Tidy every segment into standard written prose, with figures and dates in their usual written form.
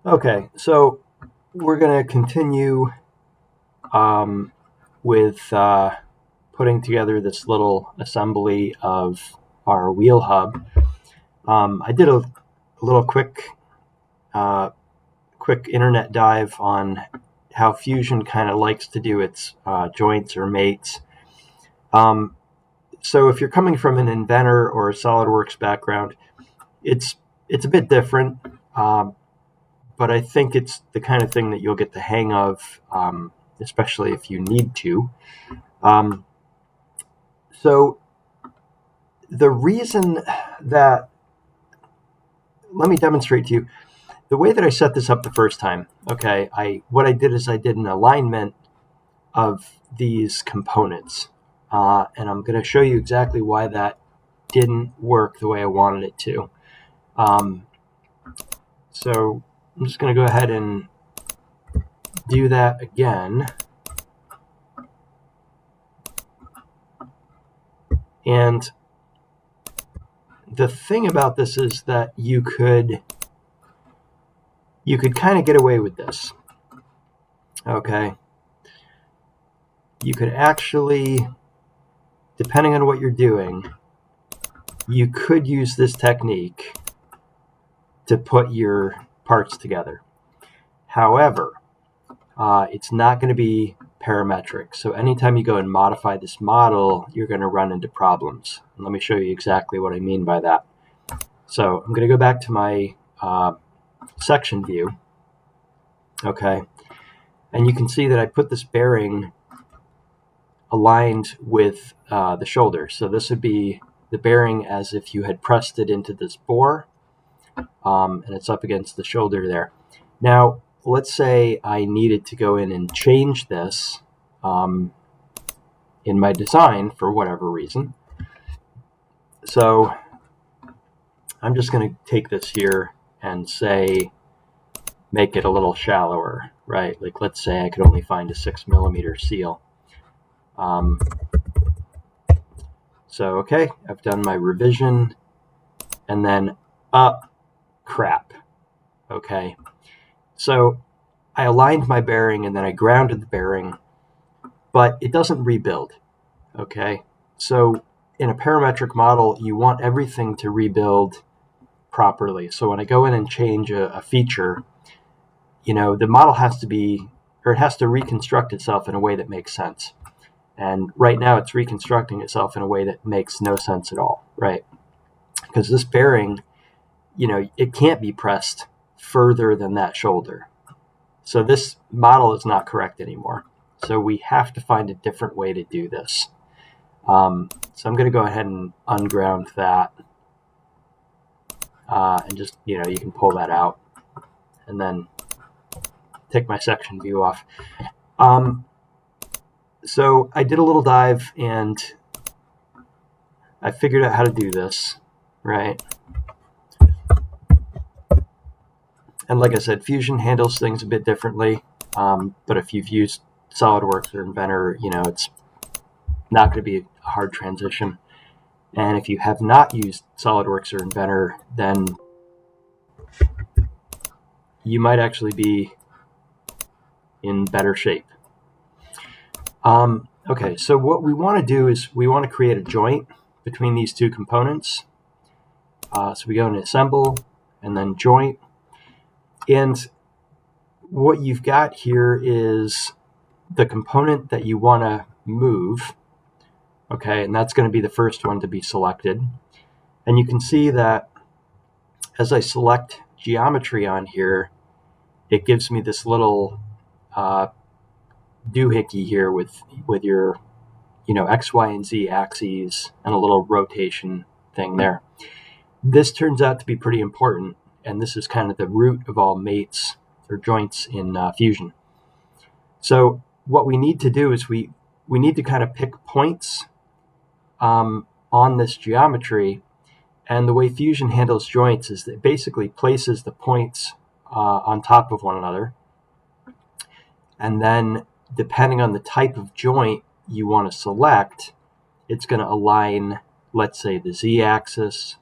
Okay, so we're going to continue with putting together this little assembly of our wheel hub. I did a little quick internet dive on how Fusion kind of likes to do its joints or mates. So if you're coming from an Inventor or a SolidWorks background, it's a bit different. But I think it's the kind of thing that you'll get the hang of, especially if you need to. So the reason that, let me demonstrate to you, the way that I set this up the first time, okay, what I did is I did an alignment of these components. And I'm going to show you exactly why that didn't work the way I wanted it to. So I'm just going to go ahead and do that again. And the thing about this is that you could kind of get away with this. Okay. You could actually, depending on what you're doing, you could use this technique to put your parts together. However, it's not going to be parametric. So anytime you go and modify this model, you're going to run into problems. And let me show you exactly what I mean by that. So I'm going to go back to my section view. Okay. And you can see that I put this bearing aligned with the shoulder. So this would be the bearing as if you had pressed it into this bore, and it's up against the shoulder there. Now, let's say I needed to go in and change this in my design for whatever reason. So I'm just going to take this here and say, make it a little shallower, right? Like, let's say I could only find a 6mm seal. So, okay, I've done my revision, and then, crap, okay. So I aligned my bearing, and then I grounded the bearing, but it doesn't rebuild, okay. So in a parametric model, you want everything to rebuild properly. So when I go in and change a feature, you know, the model has to be, or it has to reconstruct itself in a way that makes sense. And right now it's reconstructing itself in a way that makes no sense at all, right? Because this bearing, you know, it can't be pressed further than that shoulder. So this model is not correct anymore. So we have to find a different way to do this. So I'm going to go ahead and unground that. And just, you know, you can pull that out. And then take my section view off. So I did a little dive and I figured out how to do this, right? And like I said, Fusion handles things a bit differently. But if you've used SolidWorks or Inventor, you know, it's not going to be a hard transition. And if you have not used SolidWorks or Inventor, then you might actually be in better shape. Okay, so what we want to do is we want to create a joint between these two components. So we go into Assemble and then Joint. And what you've got here is the component that you want to move. Okay, and that's going to be the first one to be selected. And you can see that as I select geometry on here, it gives me this little doohickey here with your, you know, X, Y, and Z axes and a little rotation thing there. This turns out to be pretty important, and this is kind of the root of all mates or joints in Fusion. So what we need to do is we need to kind of pick points on this geometry, and the way Fusion handles joints is that it basically places the points on top of one another, and then depending on the type of joint you want to select, it's going to align, let's say, the Z-axis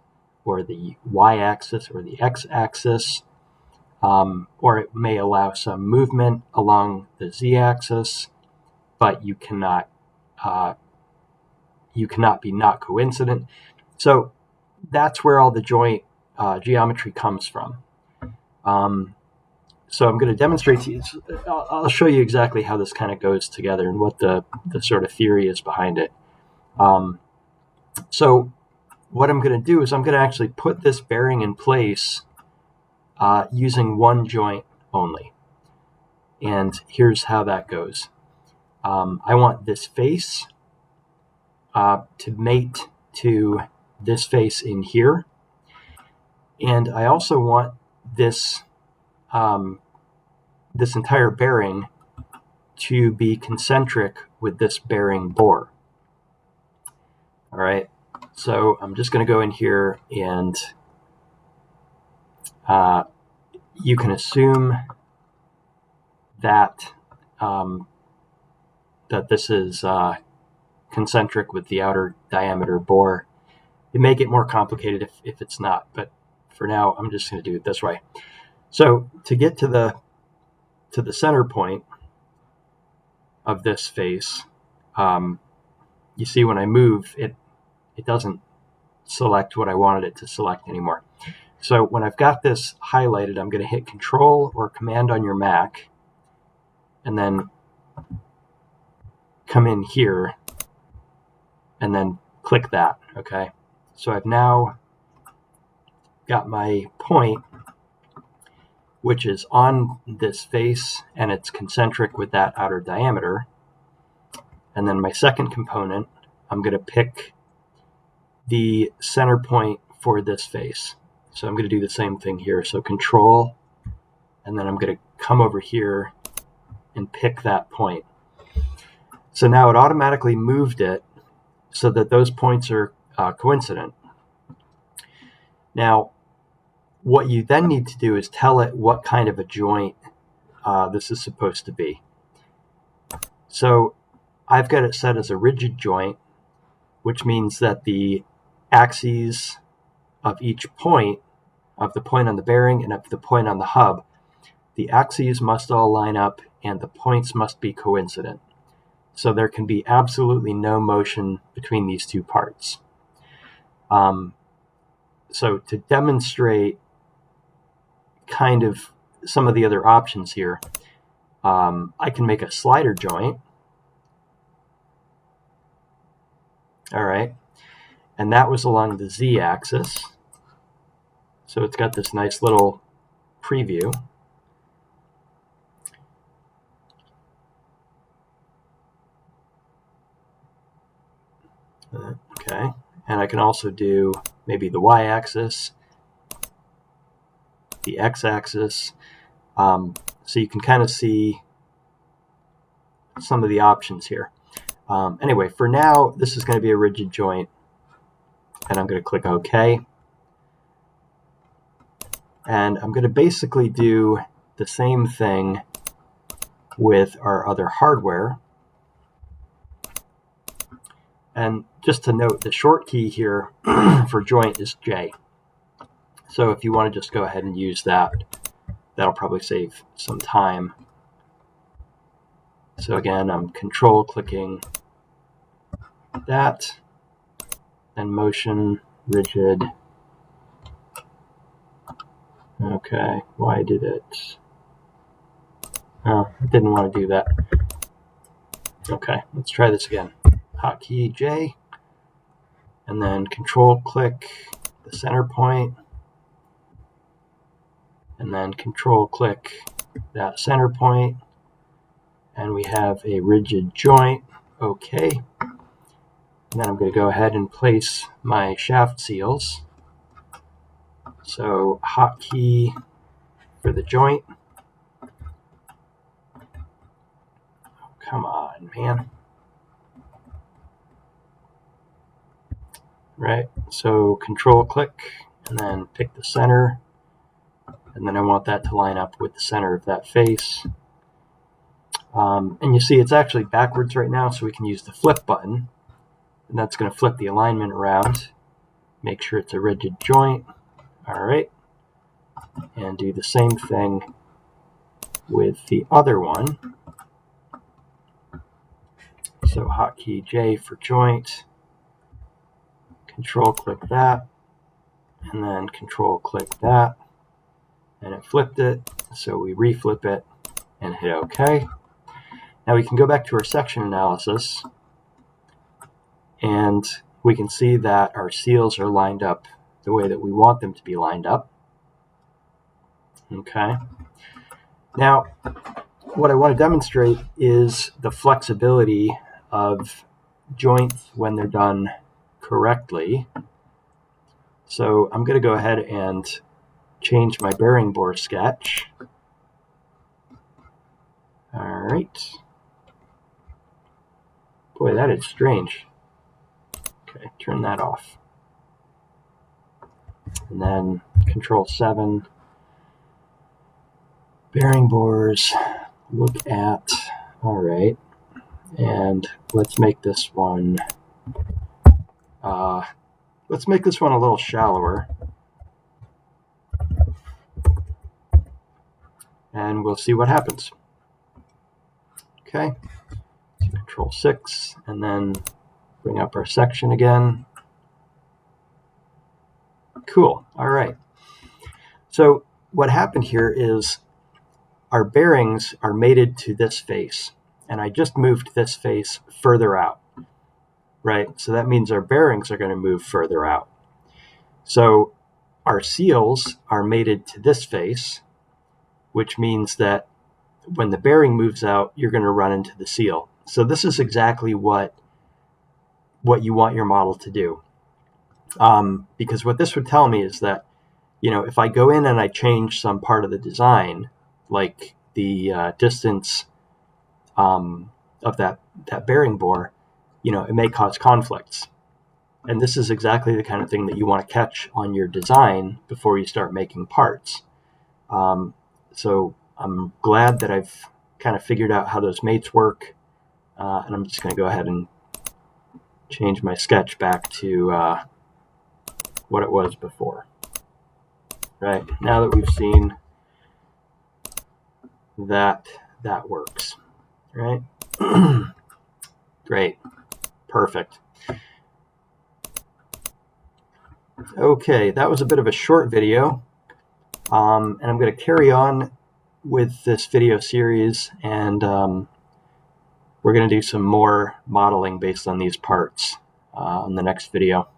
or the Y-axis or the X-axis or it may allow some movement along the z-axis, but you cannot be not coincident. So that's where all the joint geometry comes from. So I'm going to demonstrate to you. I'll show you exactly how this kind of goes together and what the sort of theory is behind it. So what I'm going to do is I'm going to actually put this bearing in place using one joint only. And here's how that goes. I want this face to mate to this face in here. And I also want this this entire bearing to be concentric with this bearing bore. All right, so I'm just going to go in here, and you can assume that that this is concentric with the outer diameter bore. It may get more complicated if it's not, but for now I'm just going to do it this way. So to get to the center point of this face, you see when I move it doesn't select what I wanted it to select anymore. So when I've got this highlighted, I'm going to hit Control or Command on your Mac, and then come in here and then click that. Okay, so I've now got my point, which is on this face, and it's concentric with that outer diameter. And then my second component, I'm going to pick the center point for this face. So I'm going to do the same thing here. So Control, and then I'm going to come over here and pick that point. So now it automatically moved it so that those points are coincident. Now, what you then need to do is tell it what kind of a joint this is supposed to be. So I've got it set as a rigid joint, which means that the axes of each point, of the point on the bearing and of the point on the hub, the axes must all line up and the points must be coincident. So there can be absolutely no motion between these two parts. So to demonstrate kind of some of the other options here, I can make a slider joint. All right, and that was along the z-axis. So it's got this nice little preview. Okay, and I can also do maybe the y-axis, the x-axis. So you can kind of see some of the options here. Anyway, for now, this is going to be a rigid joint, and I'm going to click OK. And I'm going to basically do the same thing with our other hardware. And just to note, the short key here for joint is J. So if you want to just go ahead and use that, that'll probably save some time. So again, I'm control clicking that, and motion, rigid. Okay, why did it? Oh, I didn't want to do that. Okay, let's try this again. Hotkey J, and then control click the center point, and then control click that center point, and we have a rigid joint. Okay, and then I'm going to go ahead and place my shaft seals. So hotkey for the joint. Oh, come on, man. Right, so control click and then pick the center, and then I want that to line up with the center of that face. And you see it's actually backwards right now, so we can use the flip button, and that's going to flip the alignment around, make sure it's a rigid joint. All right, and do the same thing with the other one. So hotkey J for joint, control click that, and then control click that, and it flipped it, so we reflip it and hit OK. Now we can go back to our section analysis, and we can see that our seals are lined up the way that we want them to be lined up. Okay. Now, what I want to demonstrate is the flexibility of joints when they're done correctly. So I'm going to go ahead and change my bearing bore sketch. All right. Boy, that is strange. Okay, turn that off. And then Control 7. Bearing bores, look at, all right, and let's make this one a little shallower, and we'll see what happens. Okay, so Control 6, and then bring up our section again. Cool, all right. So what happened here is our bearings are mated to this face, and I just moved this face further out, right? So that means our bearings are going to move further out. So our seals are mated to this face, which means that when the bearing moves out, you're going to run into the seal. So this is exactly what you want your model to do. Because what this would tell me is that, if I go in and I change some part of the design, like the distance of that bearing bore, it may cause conflicts. And this is exactly the kind of thing that you want to catch on your design before you start making parts. So I'm glad that I've kind of figured out how those mates work. And I'm just going to go ahead and change my sketch back to what it was before. Right, now that we've seen that works, right? Great, perfect. Okay, that was a bit of a short video, and I'm going to carry on with this video series, and we're going to do some more modeling based on these parts in the next video.